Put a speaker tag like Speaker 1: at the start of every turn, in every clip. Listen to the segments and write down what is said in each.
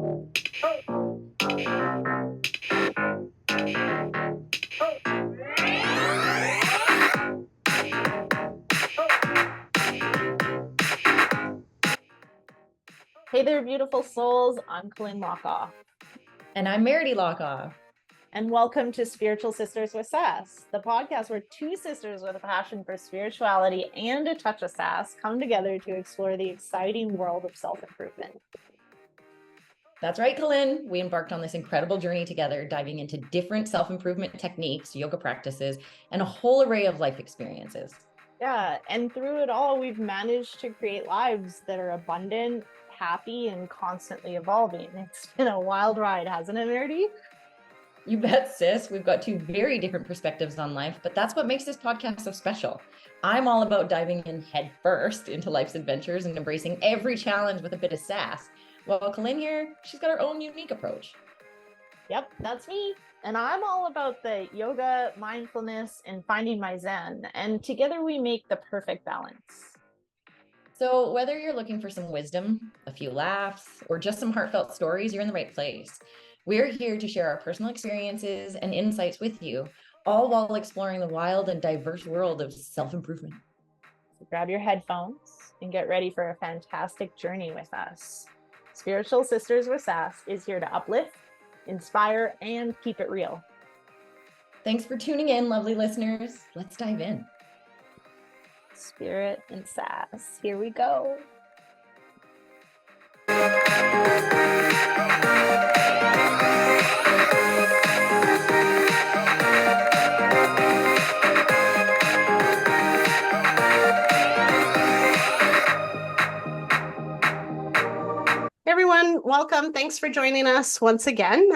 Speaker 1: Hey there, beautiful souls. I'm Colleen Lockoff.
Speaker 2: And I'm Meredy Lockoff.
Speaker 1: And welcome to Spiritual Sisters with Sass, the podcast where two sisters with a passion for spirituality and a touch of sass come together to explore the exciting world of self-improvement.
Speaker 2: That's right, Colleen. We embarked on this incredible journey together, diving into different self-improvement techniques, yoga practices, and a whole array of life experiences.
Speaker 1: Yeah, and through it all, we've managed to create lives that are abundant, happy, and constantly evolving. It's been a wild ride, hasn't it, Meredy?
Speaker 2: You bet, sis. We've got two very different perspectives on life, but that's what makes this podcast so special. I'm all about diving in head first into life's adventures and embracing every challenge with a bit of sass. While Colleen here, she's got her own unique approach.
Speaker 1: Yep, that's me. And I'm all about the yoga, mindfulness, and finding my zen. And together we make the perfect balance.
Speaker 2: So whether you're looking for some wisdom, a few laughs, or just some heartfelt stories, you're in the right place. We're here to share our personal experiences and insights with you, all while exploring the wild and diverse world of self-improvement.
Speaker 1: So grab your headphones and get ready for a fantastic journey with us. Spiritual Sisters with Sass is here to uplift, inspire, and keep it real.
Speaker 2: Thanks for tuning in, lovely listeners. Let's dive in.
Speaker 1: Spirit and sass. Here we go. Everyone, welcome. Thanks for joining us once again.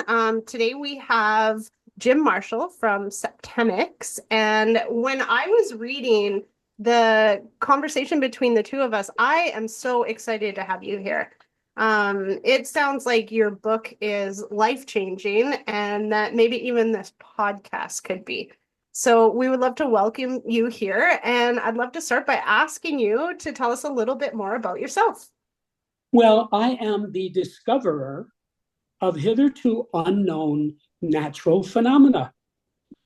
Speaker 1: Today we have Jim Marshall from Septemics. And when I was reading the conversation between the two of us, I am so excited to have you here. It sounds like your book is life-changing and that maybe even this podcast could be. So we would love to welcome you here. And I'd love to start by asking you to tell us a little bit more about yourself.
Speaker 3: Well, I am the discoverer of hitherto unknown natural phenomena,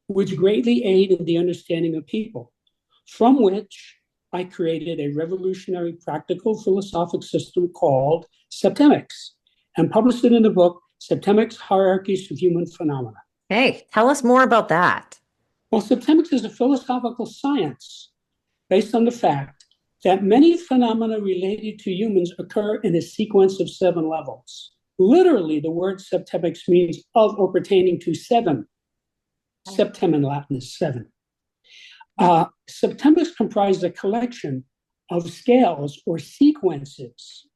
Speaker 3: which greatly aid in the understanding of people, from which I created a revolutionary practical philosophic system called Septemics and published it in the book, Septemics, Hierarchies of Human Phenomena.
Speaker 2: Hey, tell us more about that.
Speaker 3: Well, Septemics is a philosophical science based on the fact that many phenomena related to humans occur in a sequence of 7 levels. Literally, the word septemics means of or pertaining to 7. Septem in Latin is 7. Septemics comprise a collection of scales or sequences,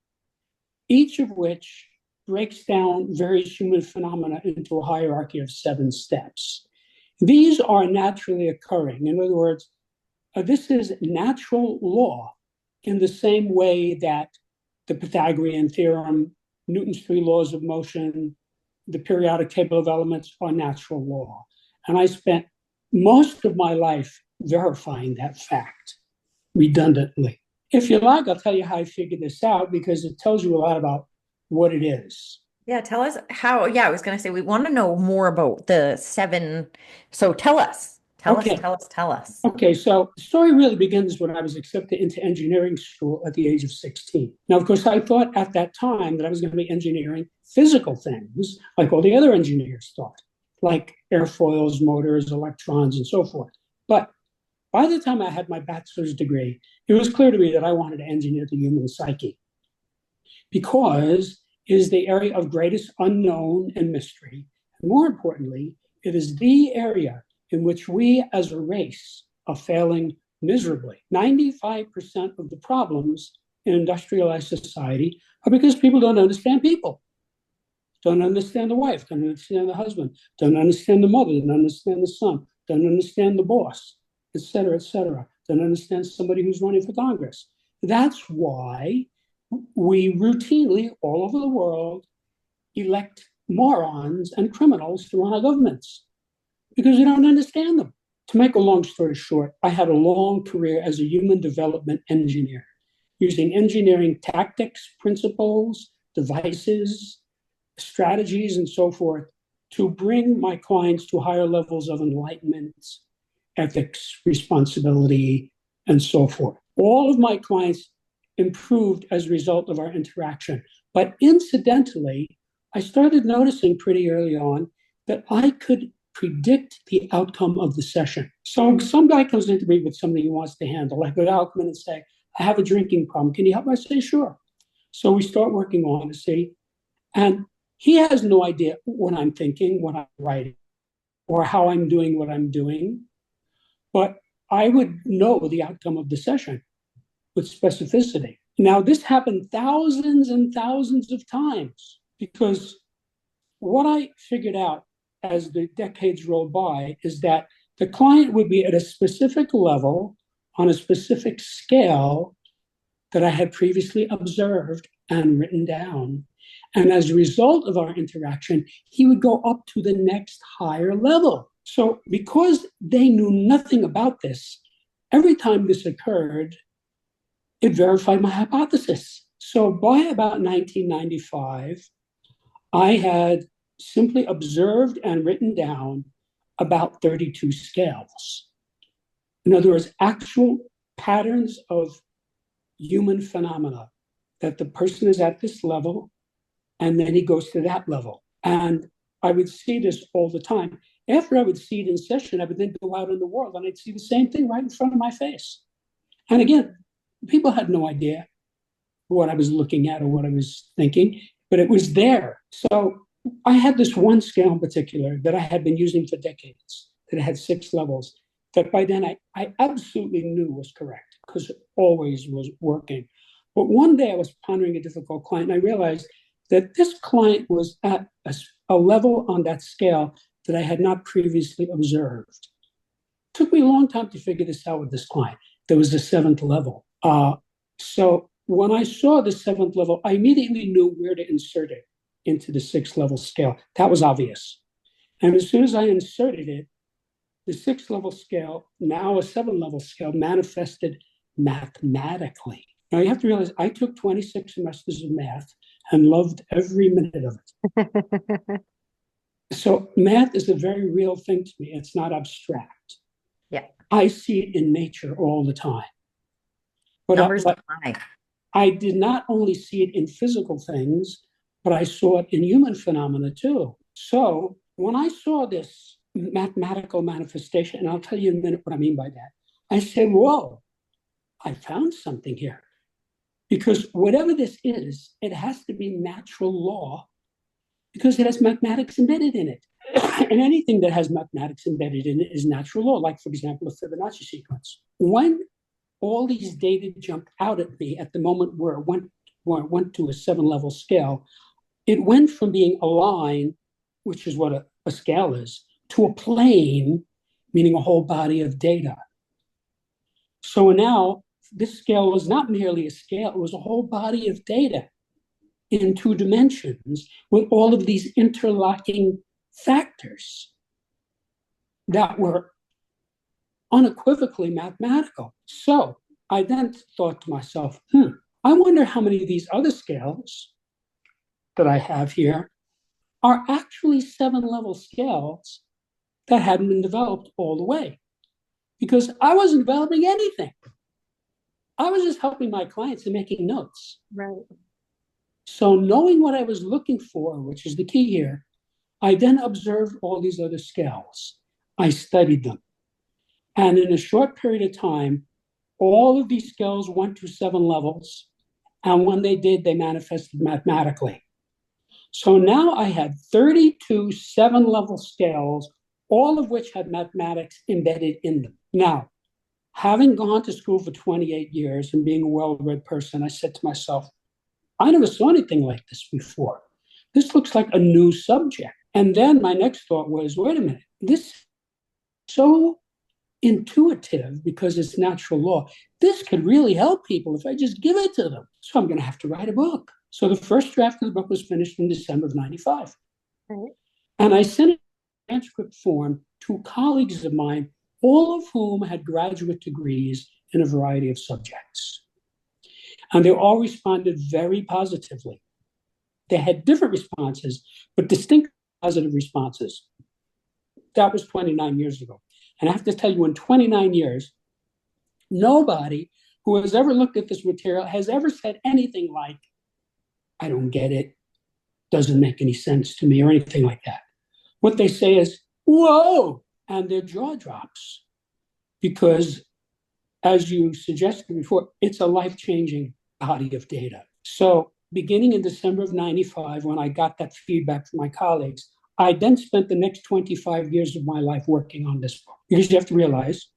Speaker 3: each of which breaks down various human phenomena into a hierarchy of 7 steps. These are naturally occurring. In other words, this is natural law in the same way that the Pythagorean theorem, Newton's 3 laws of motion, the periodic table of elements are natural law. And I spent most of my life verifying that fact redundantly. If you like, I'll tell you how I figured this out because it tells you a lot about what it is.
Speaker 2: Yeah, tell us how. Yeah, I was going to say we want to know more about the 7. So tell us. Tell us.
Speaker 3: Okay, so the story really begins when I was accepted into engineering school at the age of 16. Now, of course, I thought at that time that I was going to be engineering physical things like all the other engineers thought, like airfoils, motors, electrons, and so forth. But by the time I had my bachelor's degree, it was clear to me that I wanted to engineer the human psyche because it is the area of greatest unknown and mystery. And more importantly, it is the area in which we as a race are failing miserably. 95% of the problems in industrialized society are because people don't understand people. Don't understand the wife, don't understand the husband, don't understand the mother, don't understand the son, don't understand the boss, et cetera, et cetera. Don't understand somebody who's running for Congress. That's why we routinely, all over the world, elect morons and criminals to run our governments because we don't understand them. To make a long story short, I had a long career as a human development engineer, using engineering tactics, principles, devices, strategies and so forth to bring my clients to higher levels of enlightenment, ethics, responsibility, and so forth. All of my clients improved as a result of our interaction. But incidentally, I started noticing pretty early on that I could predict the outcome of the session. So some guy comes into me with something he wants to handle. Like I'll come in and say, I have a drinking problem. Can you help? I say, sure. So we start working on it, see, and he has no idea what I'm thinking, what I'm writing, or how I'm doing what I'm doing. But I would know the outcome of the session with specificity. Now, this happened thousands and thousands of times because what I figured out as the decades rolled by is that the client would be at a specific level on a specific scale that I had previously observed and written down. And as a result of our interaction, he would go up to the next higher level. So because they knew nothing about this, every time this occurred, it verified my hypothesis. So by about 1995, I had simply observed and written down about 32 scales. In other words, actual patterns of human phenomena, that the person is at this level and then he goes to that level. And I would see this all the time. After I would see it in session, I would then go out in the world and I'd see the same thing right in front of my face. And again, people had no idea what I was looking at or what I was thinking, but it was there. So I had this one scale in particular that I had been using for decades, that had 6 levels, that by then I absolutely knew was correct because it always was working. But one day I was pondering a difficult client, and I realized that this client was at a level on that scale that I had not previously observed. It took me a long time to figure this out with this client. There was the 7th level. So when I saw the 7th level, I immediately knew where to insert it into the 6th level scale. That was obvious. And as soon as I inserted it, the 6th level scale, now a 7th level scale, manifested mathematically. Now you have to realize I took 26 semesters of math and loved every minute of it. So math is a very real thing to me. It's not abstract.
Speaker 2: Yeah.
Speaker 3: I see it in nature all the time. But
Speaker 2: Numbers don't lie.
Speaker 3: I did not only see it in physical things, but I saw it in human phenomena too. So when I saw this mathematical manifestation, and I'll tell you in a minute what I mean by that, I said, whoa, I found something here. Because whatever this is, it has to be natural law because it has mathematics embedded in it. And anything that has mathematics embedded in it is natural law, like, for example, a Fibonacci sequence. When all these data jumped out at me at the moment where it went to a 7-level scale, it went from being a line, which is what a scale is, to a plane, meaning a whole body of data. So now this scale was not merely a scale, it was a whole body of data in 2 dimensions with all of these interlocking factors that were unequivocally mathematical. So I then thought to myself, I wonder how many of these other scales that I have here are actually 7-level scales that hadn't been developed all the way. Because I wasn't developing anything. I was just helping my clients and making notes.
Speaker 1: Right.
Speaker 3: So knowing what I was looking for, which is the key here, I then observed all these other scales. I studied them. And in a short period of time, all of these scales went to 7 levels. And when they did, they manifested mathematically. So now I had 32 7-level scales, all of which had mathematics embedded in them. Now, having gone to school for 28 years and being a well-read person, I said to myself, I never saw anything like this before. This looks like a new subject. And then my next thought was, wait a minute, this is so intuitive because it's natural law. This could really help people if I just give it to them. So I'm going to have to write a book. So the first draft of the book was finished in December of 95.
Speaker 1: Right.
Speaker 3: And I sent it in transcript form to colleagues of mine, all of whom had graduate degrees in a variety of subjects. And they all responded very positively. They had different responses, but distinct positive responses. That was 29 years ago. And I have to tell you, in 29 years, nobody who has ever looked at this material has ever said anything like, I don't get it, doesn't make any sense to me, or anything like that. What they say is, whoa, and their jaw drops. Because, as you suggested before, it's a life-changing body of data. So beginning in December of 95, when I got that feedback from my colleagues, I then spent the next 25 years of my life working on this book. Because you have to realize,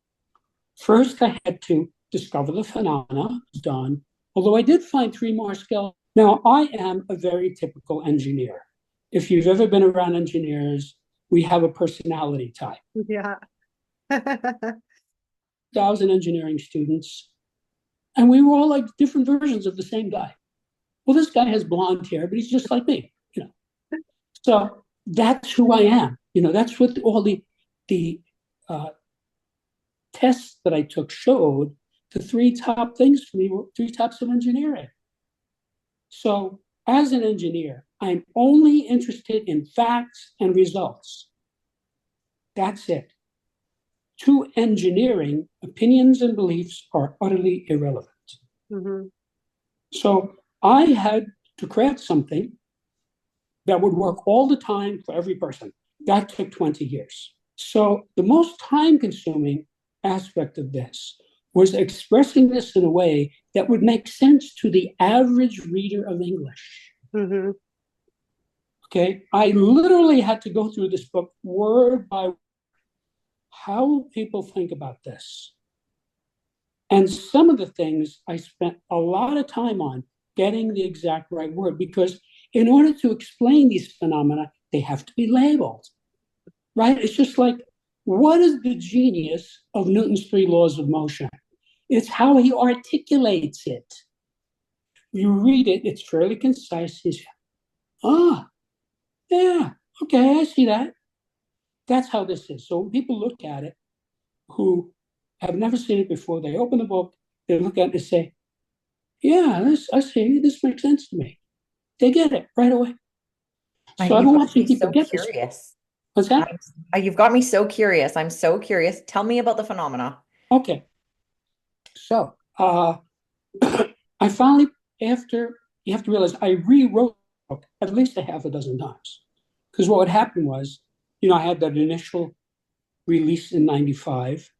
Speaker 3: first I had to discover the phenomena, done, although I did find 3 more skills. Now, I am a very typical engineer. If you've ever been around engineers, we have a personality type.
Speaker 1: Yeah.
Speaker 3: 1,000 engineering students, and we were all like different versions of the same guy. Well, this guy has blonde hair, but he's just like me, you know. So that's who I am. You know, that's what all the tests that I took showed. The 3 top things for me were 3 types of engineering. So as an engineer, I'm only interested in facts and results. That's it. To engineering, opinions and beliefs are utterly irrelevant.
Speaker 1: Mm-hmm.
Speaker 3: So I had to craft something that would work all the time for every person. That took 20 years. So the most time-consuming aspect of this was expressing this in a way that would make sense to the average reader of English.
Speaker 1: Mm-hmm.
Speaker 3: Okay, I literally had to go through this book word by word. How people think about this. And some of the things I spent a lot of time on getting the exact right word, because in order to explain these phenomena, they have to be labeled, right? It's just like, what is the genius of Newton's 3 laws of motion? It's how he articulates it. You read it, it's fairly concise. Yeah, okay, I see that. That's how this is. So when people look at it, who have never seen it before, they open the book, they look at it and say, yeah, I see, this makes sense to me. They get it right away. So I've been watching people
Speaker 2: so
Speaker 3: get
Speaker 2: curious.
Speaker 3: this. What's that?
Speaker 2: You've got me so curious. I'm so curious. Tell me about the phenomena.
Speaker 3: Okay. So I finally, after, you have to realize, I rewrote the book at least a half a dozen times. Because what would happen was, you know, I had that initial release in 95,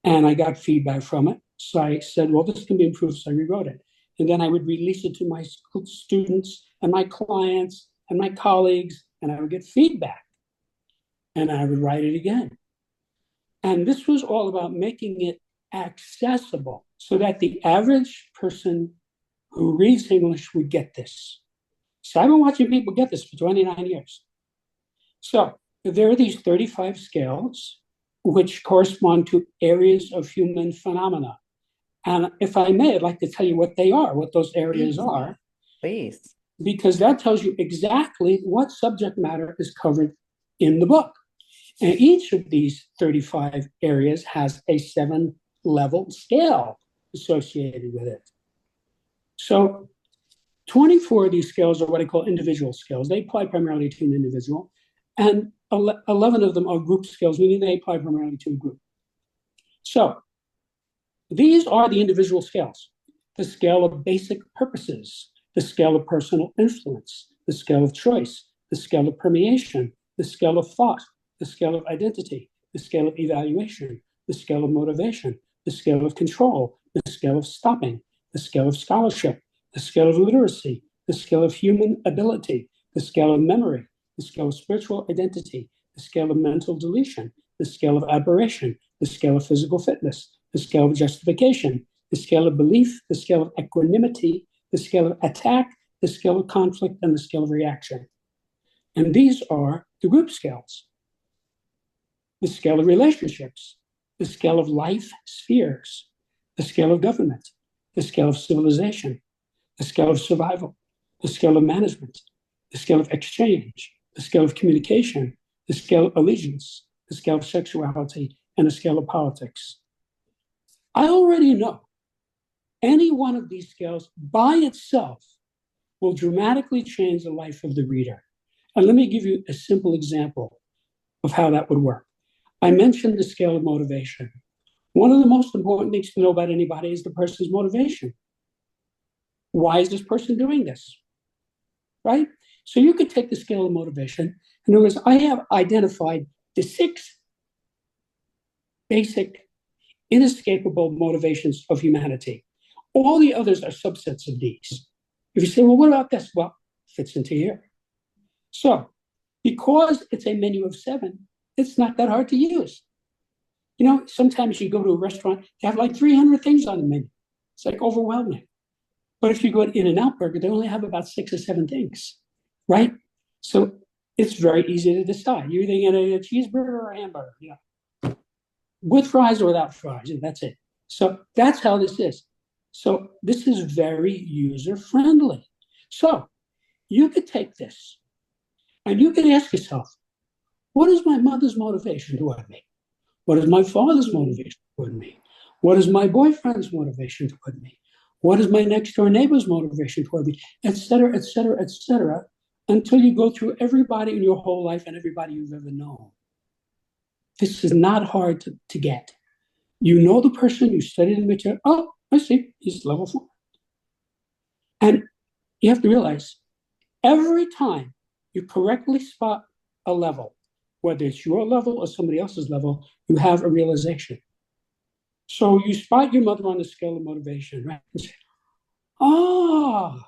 Speaker 3: and I got feedback from it. So I said, well, this can be improved. So I rewrote it. And then I would release it to my students and my clients and my colleagues, and I would get feedback. And I would write it again. And this was all about making it accessible so that the average person who reads English would get this. So I've been watching people get this for 29 years. So there are these 35 scales which correspond to areas of human phenomena. And if I may, I'd like to tell you what they are, what those areas are.
Speaker 2: Please.
Speaker 3: Because that tells you exactly what subject matter is covered in the book. And each of these 35 areas has a 7-level scale associated with it. So 24 of these scales are what I call individual scales. They apply primarily to an individual. And 11 of them are group scales, meaning they apply primarily to a group. So these are the individual scales: the scale of basic purposes, the scale of personal influence, the scale of choice, the scale of permeation, the scale of thought, the scale of identity, the scale of evaluation, the scale of motivation, the scale of control, the scale of stopping, the scale of scholarship, the scale of literacy, the scale of human ability, the scale of memory, the scale of spiritual identity, the scale of mental deletion, the scale of aberration, the scale of physical fitness, the scale of justification, the scale of belief, the scale of equanimity, the scale of attack, the scale of conflict, and the scale of reaction. And these are the group scales. The scale of relationships, the scale of life spheres, the scale of government, the scale of civilization, the scale of survival, the scale of management, the scale of exchange, the scale of communication, the scale of allegiance, the scale of sexuality, and the scale of politics. I already know any one of these scales by itself will dramatically change the life of the reader. And let me give you a simple example of how that would work. I mentioned the scale of motivation. One of the most important things to know about anybody is the person's motivation. Why is this person doing this? Right? So you could take the scale of motivation. In other words, I have identified the 6 basic, inescapable motivations of humanity. All the others are subsets of these. If you say, well, what about this? Well, fits into here. So, because it's a menu of 7, it's not that hard to use. You know, sometimes you go to a restaurant, they have like 300 things on the menu. It's like overwhelming. But if you go to In-N-Out Burger, they only have about 6 or 7 things, right? So it's very easy to decide. You're either getting a cheeseburger or a hamburger, you know, with fries or without fries, and that's it. So that's how this is. So this is very user-friendly. So you could take this and you could ask yourself, what is my mother's motivation toward me? What is my father's motivation toward me? What is my boyfriend's motivation toward me? What is my next door neighbor's motivation toward me? Et cetera, et cetera, et cetera, until you go through everybody in your whole life and everybody you've ever known. This is not hard to get. You know the person, you study the material. Oh, I see, he's level 4. And you have to realize, every time you correctly spot a level, whether it's your level or somebody else's level, you have a realization. So you spot your mother on the scale of motivation, right? And say, oh,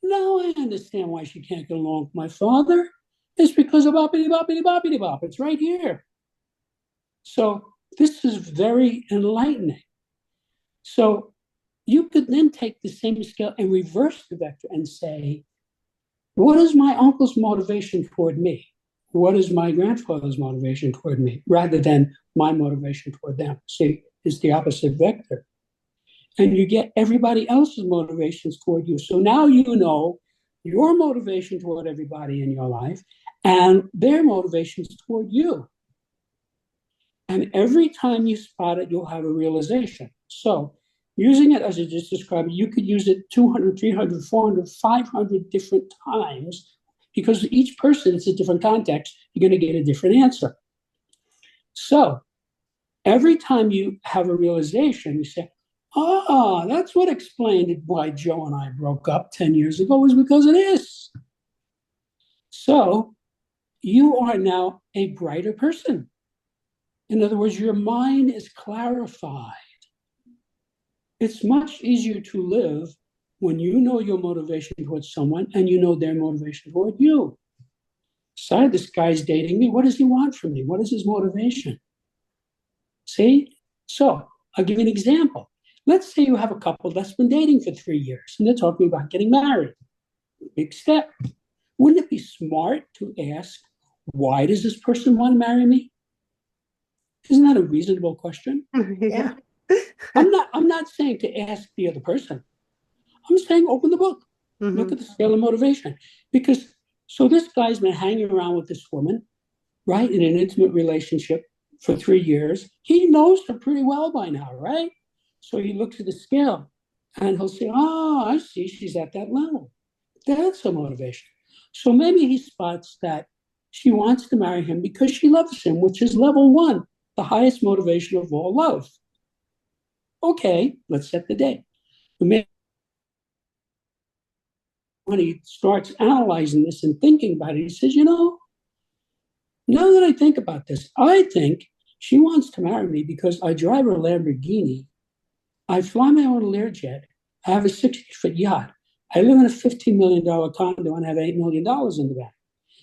Speaker 3: now I understand why she can't get along with my father. It's because of boppity boppity boppity bop. It's right here. So this is very enlightening. So you could then take the same scale and reverse the vector and say, what is my uncle's motivation toward me? What is my grandfather's motivation toward me? Rather than my motivation toward them. See, it's the opposite vector. And you get everybody else's motivations toward you. So now you know your motivation toward everybody in your life and their motivations toward you. And every time you spot it, you'll have a realization. So using it as I just described, you could use it 200, 300, 400, 500 different times, because each person is a different context. You're going to get a different answer. So every time you have a realization, you say, oh, that's what explained why Joe and I broke up 10 years ago, was because of this. So you are now a brighter person. In other words, your mind is clarified. It's much easier to live when you know your motivation towards someone and you know their motivation toward you. Sorry, this guy's dating me. What does he want from me? What is his motivation? See? So I'll give you an example. Let's say you have a couple that's been dating for 3 years and they're talking about getting married. Big step. Wouldn't it be smart to ask, why does this person want to marry me? Isn't that a reasonable question?
Speaker 1: Yeah.
Speaker 3: I'm not saying to ask the other person. I'm saying open the book. Mm-hmm. Look at the scale of motivation. Because so this guy's been hanging around with this woman, right, in an intimate relationship for 3 years. He knows her pretty well by now, right? So he looks at the scale and he'll say, oh, I see, she's at that level. That's a motivation. So maybe he spots that she wants to marry him because she loves him, which is level 1, the highest motivation of all love. Okay, let's set the date. Maybe when he starts analyzing this and thinking about it, he says, you know, now that I think about this, I think she wants to marry me because I drive a Lamborghini, I fly my own Learjet, I have a 60-foot yacht, I live in a $15 million condo and have $8 million in the bank.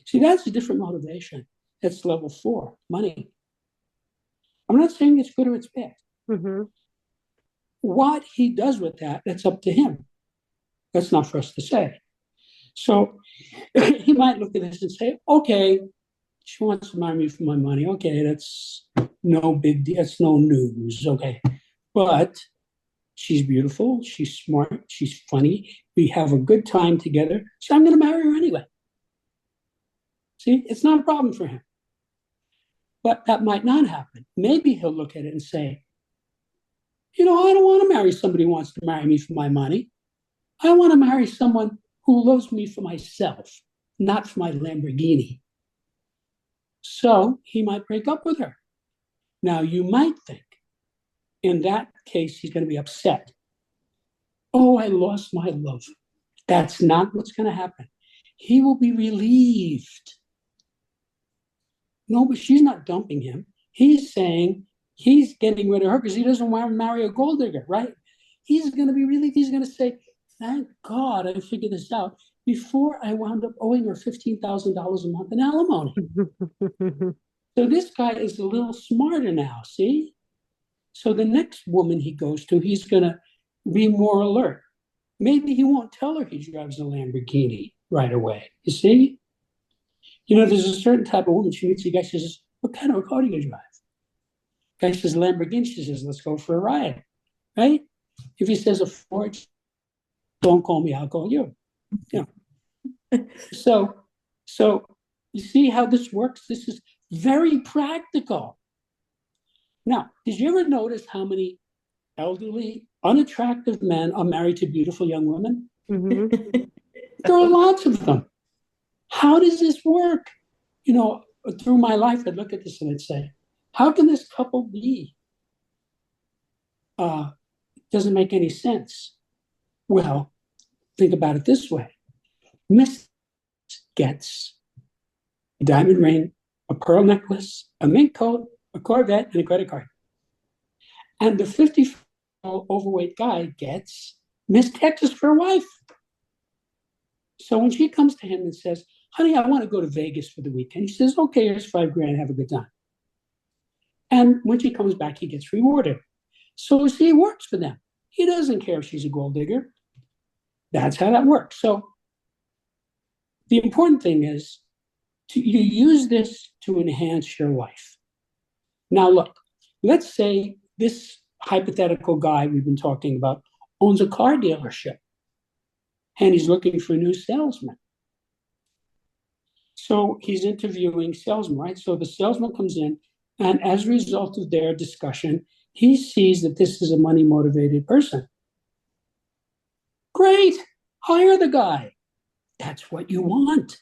Speaker 3: See, that's a different motivation. That's level 4, money. I'm not saying it's good or it's bad. Mm-hmm. What he does with that, that's up to him. That's not for us to say. So he might look at this and say, okay, she wants to marry me for my money. Okay, that's no big deal. That's no news. Okay. But she's beautiful. She's smart. She's funny. We have a good time together. So I'm going to marry her anyway. See, it's not a problem for him. But that might not happen. Maybe he'll look at it and say, you know, I don't want to marry somebody who wants to marry me for my money. I want to marry someone who loves me for myself, not for my Lamborghini. So he might break up with her. Now, you might think, in that case, he's going to be upset. Oh, I lost my love. That's not what's going to happen. He will be relieved. No, but she's not dumping him. He's saying he's getting rid of her because he doesn't want to marry a gold digger, right? He's going to be relieved. He's going to say, thank God I figured this out before I wound up owing her $15,000 a month in alimony. So this guy is a little smarter now, see? So the next woman he goes to, he's going to be more alert. Maybe he won't tell her he drives a Lamborghini right away, you see? You know, there's a certain type of woman, she meets a guy, she says, what kind of a car do you drive? Guy says, Lamborghini, she says, let's go for a ride, right? If he says a Ford, don't call me, I'll call you. You know. So you see how this works? This is very practical. Now, did you ever notice how many elderly, unattractive men are married to beautiful young women?
Speaker 1: Mm-hmm.
Speaker 3: There are lots of them. How does this work? You know, through my life, I'd look at this and I'd say, how can this couple be? Doesn't make any sense. Well, think about it this way. Miss gets a diamond ring, a pearl necklace, a mink coat, a Corvette, and a credit card. And the 50-year-old overweight guy gets Miss Texas for a wife. So when she comes to him and says, honey, I want to go to Vegas for the weekend, he says, okay, here's $5,000, have a good time. And when she comes back, he gets rewarded. So see, it works for them. He doesn't care if she's a gold digger. That's how that works. So the important thing is you use this to enhance your life. Now, look, let's say this hypothetical guy we've been talking about owns a car dealership and he's looking for a new salesman. So he's interviewing salesmen, right? So the salesman comes in, and as a result of their discussion, he sees that this is a money-motivated person. Great, hire the guy. That's what you want.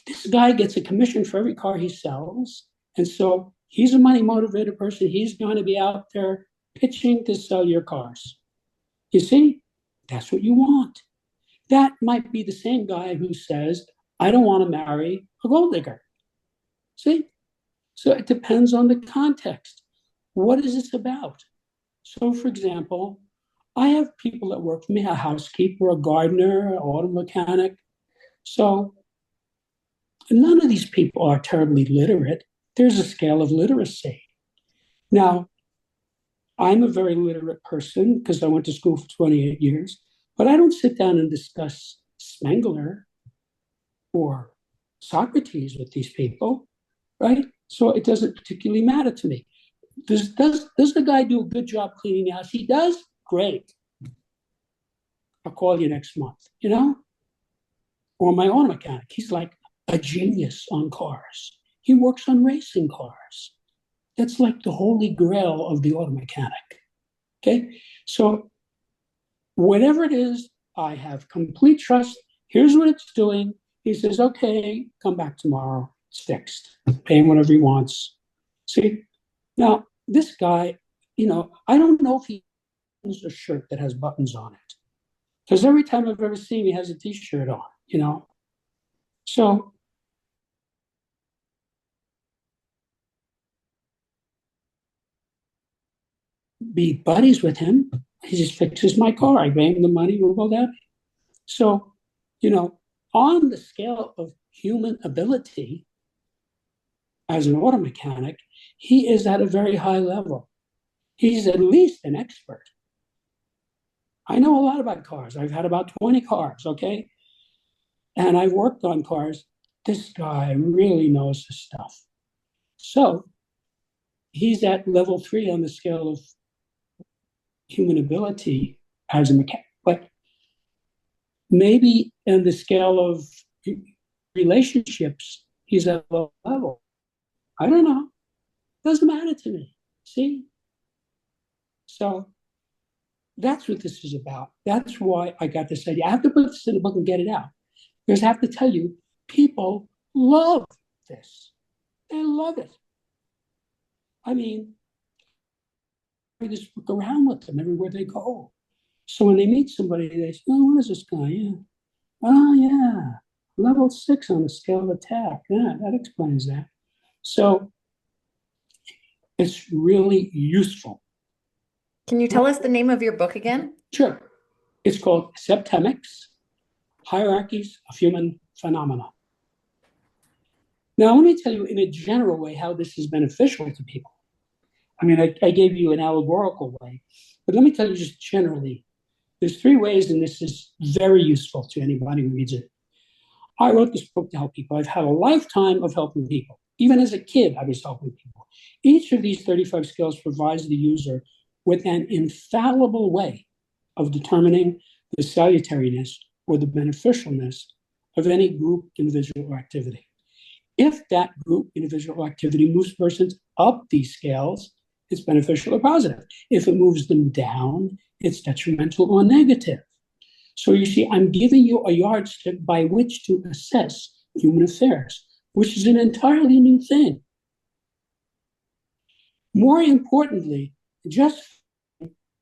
Speaker 3: This guy gets a commission for every car he sells, and so he's a money-motivated person. He's going to be out there pitching to sell your cars. You see, that's what you want. That might be the same guy who says, I don't want to marry a gold digger. See? So it depends on the context. What is this about? So, for example, I have people that work for me, a housekeeper, a gardener, an auto mechanic. So none of these people are terribly literate. There's a scale of literacy. Now, I'm a very literate person because I went to school for 28 years, but I don't sit down and discuss Spengler or Socrates with these people, right? So it doesn't particularly matter to me. Does the guy do a good job cleaning the house? He does? Great. I'll call you next month, you know? Or my auto mechanic. He's like a genius on cars. He works on racing cars. That's like the holy grail of the auto mechanic. Okay? So whatever it is, I have complete trust. Here's what it's doing. He says, okay, come back tomorrow. It's fixed. Pay him whatever he wants. See? Now, this guy, you know, I don't know if he owns a shirt that has buttons on it. Because every time I've ever seen him, he has a t-shirt on, you know? So be buddies with him. He just fixes my car. I pay him the money, we'll go down. So, you know, on the scale of human ability as an auto mechanic, he is at a very high level. He's at least an expert. I know a lot about cars. I've had about 20 cars, okay? And I've worked on cars. This guy really knows his stuff. So he's at level 3 on the scale of human ability as a mechanic. But maybe in the scale of relationships, he's at a low level. I don't know. Doesn't matter to me. See? So That's what this is about. That's why I got this idea. I have to put this in the book and get it out. Because I have to tell you, people love this. They love it. I mean, I just look around with them everywhere they go. So when they meet somebody, they say, "Oh, what is this guy? Yeah. Oh, yeah. Level 6 on the scale of attack. Yeah, that explains that." So it's really useful.
Speaker 2: Can you tell us the name of your book again?
Speaker 3: Sure. It's called Septemics, Hierarchies of Human Phenomena. Now, let me tell you in a general way how this is beneficial to people. I mean, I gave you an allegorical way, but let me tell you just generally. There's 3 ways, and this is very useful to anybody who reads it. I wrote this book to help people. I've had a lifetime of helping people. Even as a kid, I was helping people. Each of these 35 skills provides the user with an infallible way of determining the salutariness or the beneficialness of any group, individual, or activity. If that group, individual, or activity moves persons up these scales, it's beneficial or positive. If it moves them down, it's detrimental or negative. So you see, I'm giving you a yardstick by which to assess human affairs, which is an entirely new thing. More importantly, just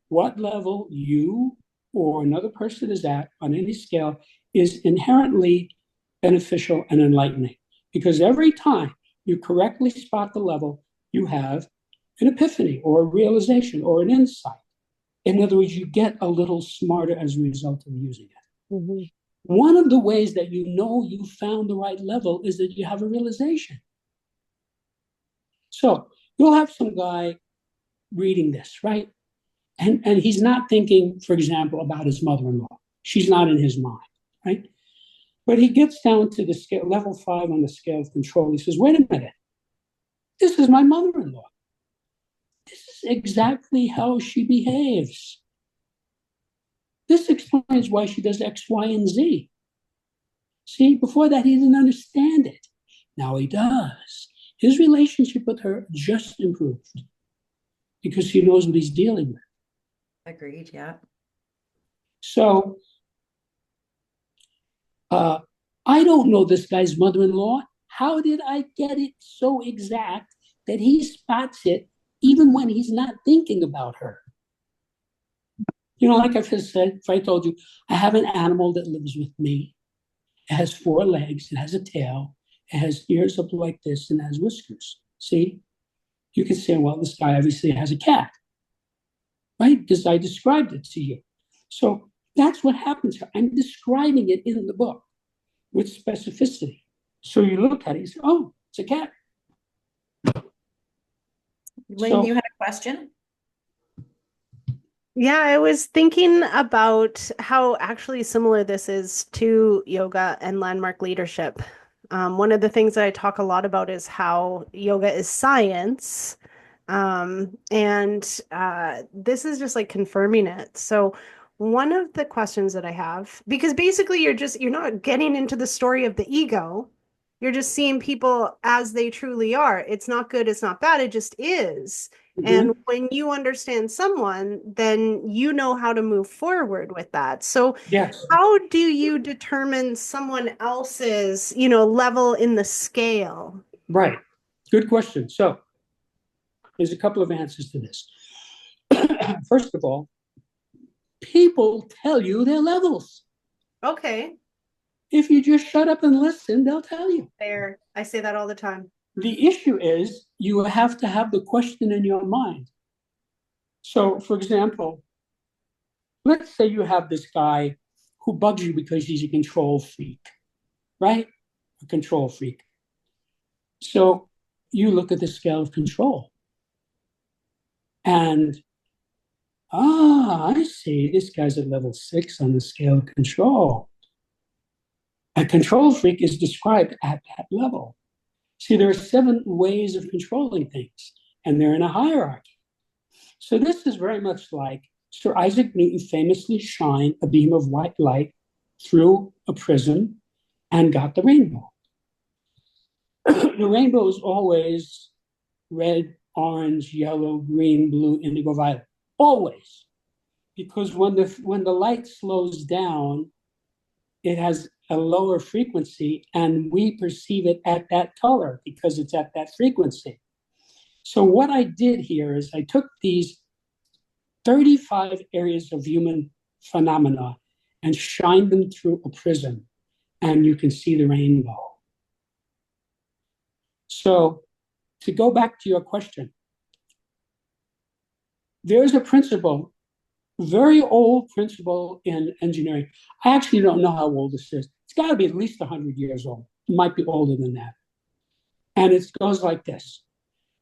Speaker 3: what level you or another person is at on any scale is inherently beneficial and enlightening. Because every time you correctly spot the level, you have an epiphany or a realization or an insight. In other words, you get a little smarter as a result of using it. Mm-hmm. One of the ways that you know you found the right level is that you have a realization. So you'll have some guy reading this, right? And he's not thinking, for example, about his mother-in-law. She's not in his mind, right? But he gets down to the scale, level 5 on the scale of control. He says, wait a minute, this is my mother-in-law. This is exactly how she behaves. This explains why she does X, Y, and Z. See, before that, he didn't understand it. Now he does. His relationship with her just improved because he knows what he's dealing with.
Speaker 2: Agreed, yeah.
Speaker 3: So, I don't know this guy's mother-in-law. How did I get it so exact that he spots it even when he's not thinking about her? You know, like I've just said, if I told you, I have an animal that lives with me. It has 4 legs, it has a tail, it has ears up like this, and it has whiskers. See? You can say, well, this guy obviously has a cat, right? Because I described it to you. So that's what happens here. I'm describing it in the book with specificity. So you look at it, you say, oh, it's a cat.
Speaker 2: Lynn, you had a question?
Speaker 1: Yeah, I was thinking about how actually similar this is to yoga and landmark leadership. One of the things that I talk a lot about is how yoga is science. And this is just like confirming it. So one of the questions that I have, because basically you're not getting into the story of the ego. You're just seeing people as they truly are. It's not good, it's not bad, it just is. And when you understand someone, then you know how to move forward with that. So
Speaker 3: yes,
Speaker 1: how do you determine someone else's, level in the scale?
Speaker 3: right. Good question. So there's a couple of answers to this. First of all, people tell you their levels.
Speaker 1: Okay,
Speaker 3: If you just shut up and listen, they'll tell you.
Speaker 1: fair. I say that all the time.
Speaker 3: The issue is you have to have the question in your mind. So, for example, let's say you have this guy who bugs you because he's a control freak, right? A control freak. So you look at the scale of control and, I see, this guy's at level 6 on the scale of control. A control freak is described at that level. See, there are 7 ways of controlling things, and they're in a hierarchy. So this is very much like Sir Isaac Newton famously shined a beam of white light through a prism and got the rainbow. The rainbow is always red, orange, yellow, green, blue, indigo, violet. Always. because when the light slows down, it has a lower frequency, and we perceive it at that color because it's at that frequency. So what I did here is I took these 35 areas of human phenomena and shined them through a prism, and you can see the rainbow. So to go back to your question, there's a principle, very old principle in engineering. I actually don't know how old this is. It's got to be at least 100 years old. It might be older than that. And it goes like this: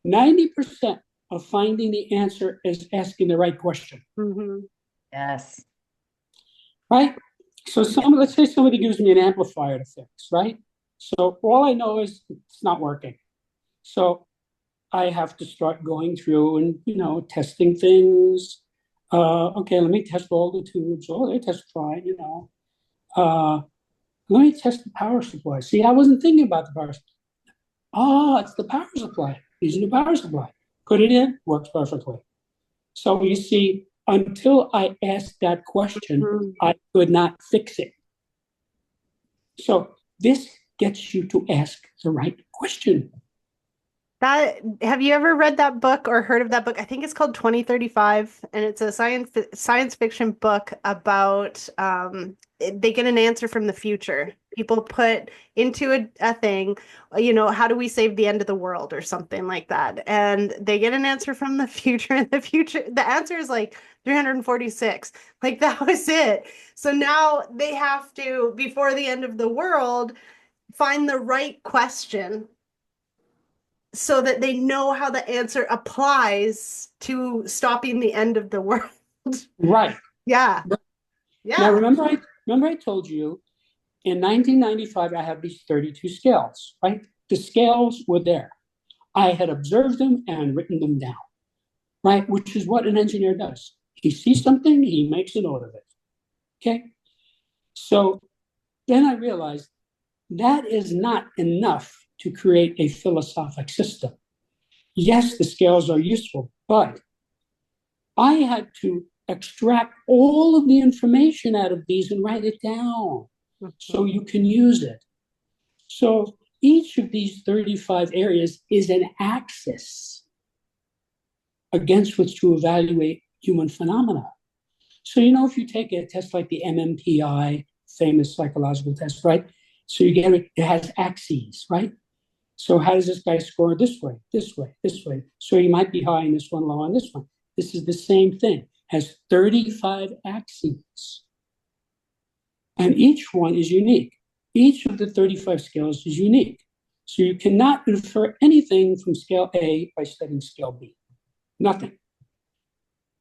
Speaker 3: 90% of finding the answer is asking the right question.
Speaker 1: Mm-hmm.
Speaker 2: Yes.
Speaker 3: Right? So let's say somebody gives me an amplifier to fix, right? So all I know is it's not working. So I have to start going through and, testing things. Okay, let me test all the tubes. Oh, they test fine, let me test the power supply. See, I wasn't thinking about the power supply. Oh, it's the power supply. Using the power supply. Put it in, works perfectly. So you see, until I asked that question, I could not fix it. So this gets you to ask the right question.
Speaker 1: Have you ever read that book or heard of that book? I think it's called 2035, and it's a science fiction book about they get an answer from the future. People put into a thing, how do we save the end of the world or something like that? And they get an answer from the future, and the answer is like 346. Like that was it. So now they have to, before the end of the world, find the right question so that they know how the answer applies to stopping the end of the world.
Speaker 3: Right.
Speaker 1: Yeah. Yeah.
Speaker 3: Now, remember I told you in 1995, I have these 32 scales, right? The scales were there. I had observed them and written them down, right? Which is what an engineer does. He sees something, he makes a note of it. Okay. So then I realized that is not enough to create a philosophic system. Yes, the scales are useful, but I had to extract all of the information out of these and write it down so you can use it. So each of these 35 areas is an axis against which to evaluate human phenomena. So, if you take a test like the MMPI, famous psychological test, right? So you get it has axes, right? So how does this guy score this way, this way, this way? So he might be high in this one, low on this one. This is the same thing, has 35 axes. And each one is unique. Each of the 35 scales is unique. So you cannot infer anything from scale A by studying scale B. Nothing.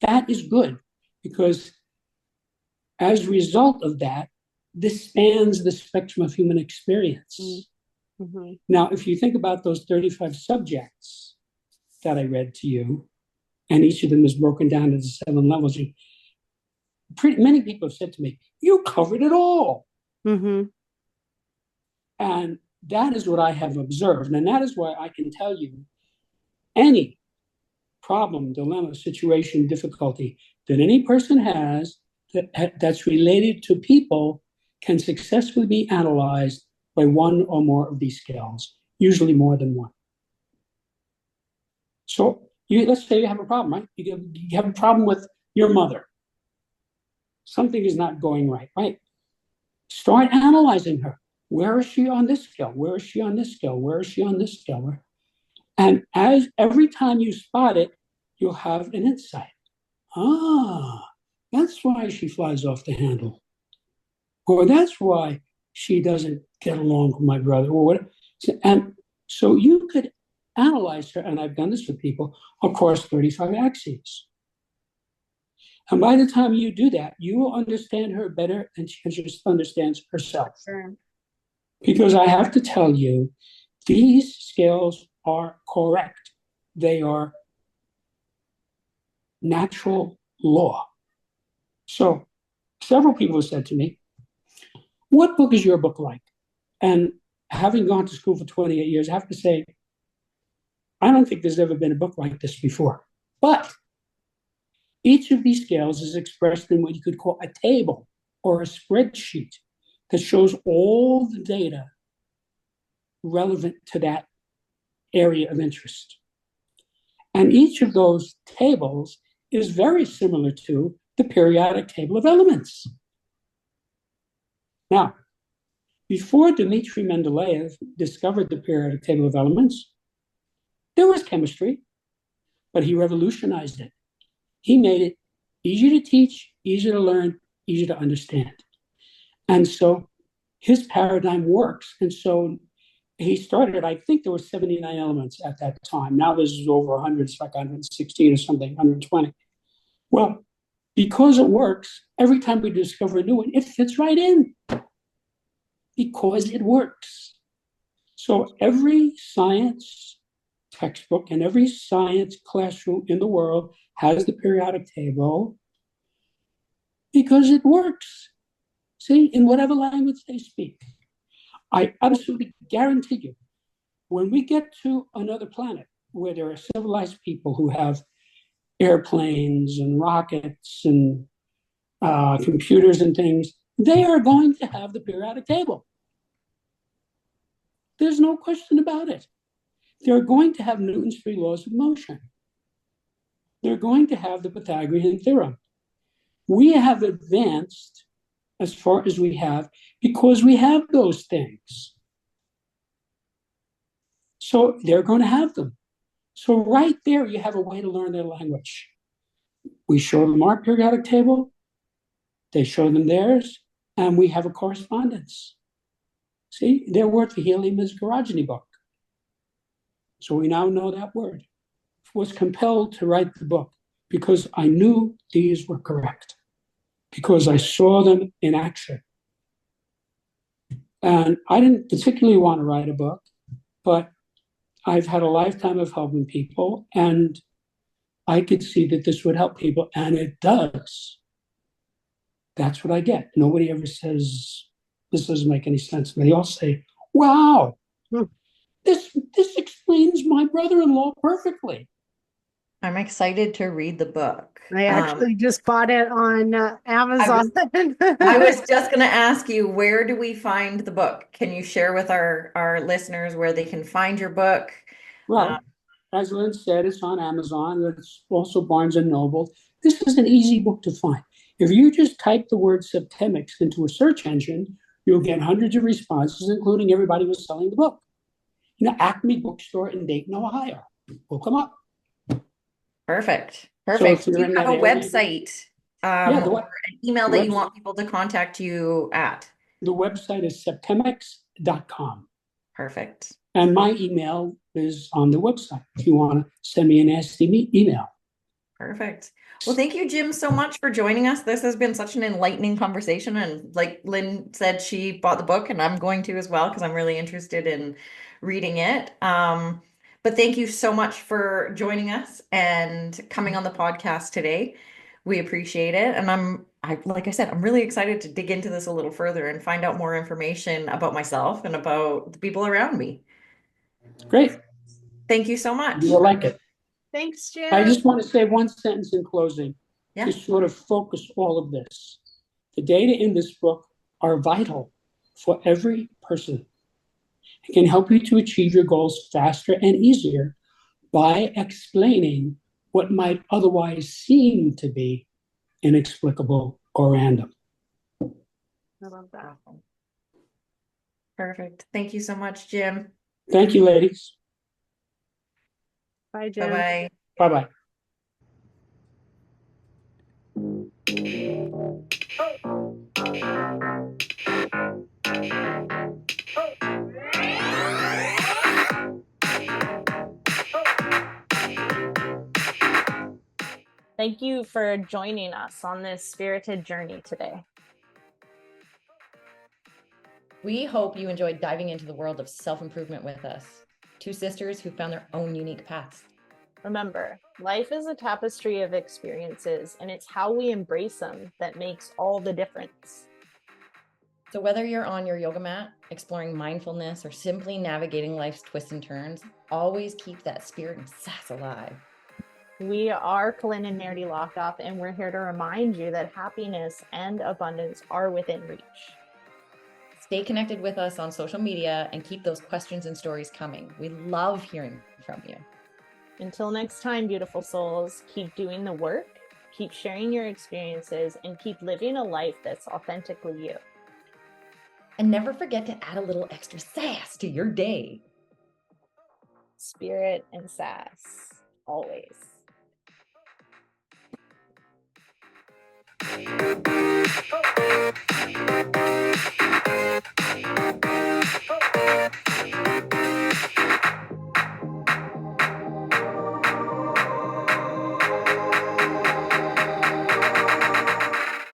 Speaker 3: That is good because as a result of that, this spans the spectrum of human experience. Mm-hmm. Now, if you think about those 35 subjects that I read to you, and each of them is broken down into 7 levels, many people have said to me, you covered it all. Mm-hmm. And that is what I have observed. And that is why I can tell you any problem, dilemma, situation, difficulty that any person has that's related to people can successfully be analyzed by one or more of these scales, usually more than one. So let's say you have a problem, right? You have a problem with your mother. Something is not going right, right? Start analyzing her. Where is she on this scale? Where is she on this scale? Where is she on this scale? And every time you spot it, you'll have an insight. That's why she flies off the handle. Or that's why she doesn't get along with my brother, or whatever. And so you could analyze her, and I've done this with people, across 35 axes. And by the time you do that, you will understand her better than she just understands herself. Sure. Because I have to tell you, these scales are correct. They are natural law. So several people have said to me, what book is your book like? And having gone to school for 28 years, I have to say, I don't think there's ever been a book like this before. But Each of these scales is expressed in what you could call a table or a spreadsheet that shows all the data relevant to that area of interest. And each of those tables is very similar to the periodic table of elements. Now, before Dmitri Mendeleev discovered the periodic table of elements, there was chemistry, but he revolutionized it. He made it easy to teach, easy to learn, easy to understand. And so his paradigm works. And so he started, I think there were 79 elements at that time. Now there's over 100, it's like 116 or something, 120. Well, because it works, every time we discover a new one, it fits right in because it works. So every science textbook and every science classroom in the world has the periodic table because it works. See, in whatever language they speak. I absolutely guarantee you, when we get to another planet where there are civilized people who have airplanes and rockets and computers and things, they are going to have the periodic table. There's no question about it. They're going to have Newton's three laws of motion. They're going to have the Pythagorean theorem. We have advanced as far as we have because we have those things. So they're going to have them. So right there, you have a way to learn their language. We show them our periodic table, they show them theirs, and we have a correspondence. See, their word for helium is garagini book. So we now know that word. I was compelled to write the book because I knew these were correct, because I saw them in action. And I didn't particularly want to write a book, but I've had a lifetime of helping people, and I could see that this would help people, and it does. That's what I get. Nobody ever says, this doesn't make any sense. They all say, wow, this explains my brother-in-law perfectly.
Speaker 2: I'm excited to read the book.
Speaker 1: I actually just bought it on Amazon.
Speaker 2: I was just going to ask you, where do we find the book? Can you share with our listeners where they can find your book?
Speaker 3: Right. As Lynn said, it's on Amazon. It's also Barnes and Noble. This is an easy book to find. If you just type the word Septemics into a search engine, you'll get hundreds of responses, including everybody who's selling the book. Acme Bookstore in Dayton, Ohio. Will come up.
Speaker 2: Perfect.
Speaker 3: So if
Speaker 2: Do
Speaker 3: you're
Speaker 2: you
Speaker 3: in
Speaker 2: have
Speaker 3: that
Speaker 2: a
Speaker 3: area,
Speaker 2: website
Speaker 3: the
Speaker 2: or an email that you want people to contact you at?
Speaker 3: The website is septemics.com.
Speaker 2: Perfect.
Speaker 3: And my email is on the website if you want to send me a nasty email.
Speaker 2: Perfect. Well, thank you, Jim, so much for joining us. This has been such an enlightening conversation. And like Lynn said, she bought the book, and I'm going to as well because I'm really interested in reading it. But thank you so much for joining us and coming on the podcast today. We appreciate it. And like I said, I'm really excited to dig into this a little further and find out more information about myself and about the people around me.
Speaker 3: Great.
Speaker 2: Thank you so much.
Speaker 3: You will like it.
Speaker 1: Thanks, Jim.
Speaker 3: I just want to say one sentence in closing to
Speaker 2: Yeah.
Speaker 3: sort of focus all of this. The data in this book are vital for every person. It can help you to achieve your goals faster and easier by explaining what might otherwise seem to be inexplicable or random.
Speaker 1: I love that.
Speaker 2: Perfect. Thank you so much, Jim.
Speaker 3: Thank you, ladies.
Speaker 1: Bye, Jim.
Speaker 2: Bye-bye.
Speaker 3: Bye-bye.
Speaker 4: Thank you for joining us on this spirited journey today.
Speaker 2: We hope you enjoyed diving into the world of self-improvement with us. Two sisters who found their own unique paths.
Speaker 4: Remember, life is a tapestry of experiences, and it's how we embrace them that makes all the difference.
Speaker 2: So whether you're on your yoga mat, exploring mindfulness, or simply navigating life's twists and turns, always keep that spirit and sass alive.
Speaker 4: We are Colin and Nerdy Lockoff, and we're here to remind you that happiness and abundance are within reach.
Speaker 2: Stay connected with us on social media and keep those questions and stories coming. We love hearing from you.
Speaker 4: Until next time, beautiful souls, keep doing the work, keep sharing your experiences, and keep living a life that's authentically you.
Speaker 2: And never forget to add a little extra sass to your day.
Speaker 4: Spirit and sass, always.